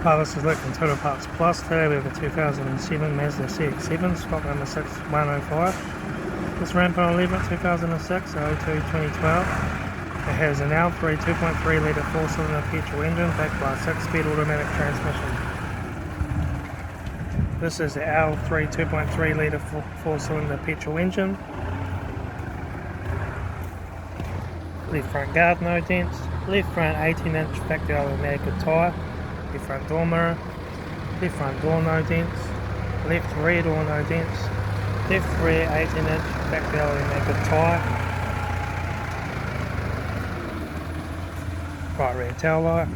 Hi, this is Litre from Total Parts Plus. Today we have a 2007 Mazda CX7, stock number 6105. This ran for a Litre 2006, 02-2012. It has an L3 2.3 litre 4-cylinder petrol engine backed by a 6-speed automatic transmission. This is the L3 2.3 litre 4-cylinder petrol engine. Left front guard, no dents. Left front 18-inch factory automatic tyre. Left front door mirror, left front door no dents, left rear door no dents, left rear 18-inch factory automatic tyre, right rear tail light,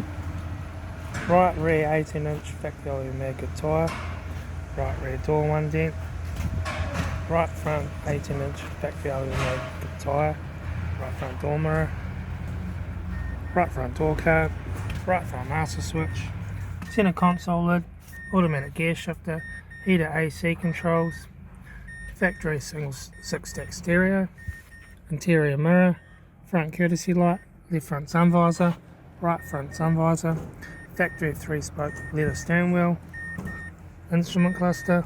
right rear 18-inch factory automatic tyre, right rear door 1 dent, right front 18-inch factory automatic tyre, right front door mirror, right front door card, right front master switch, center console lid, automatic gear shifter, heater AC controls, factory single 6-stack stereo, interior mirror, front courtesy light, left front sun visor, right front sun visor, factory 3-spoke leather steering wheel, instrument cluster,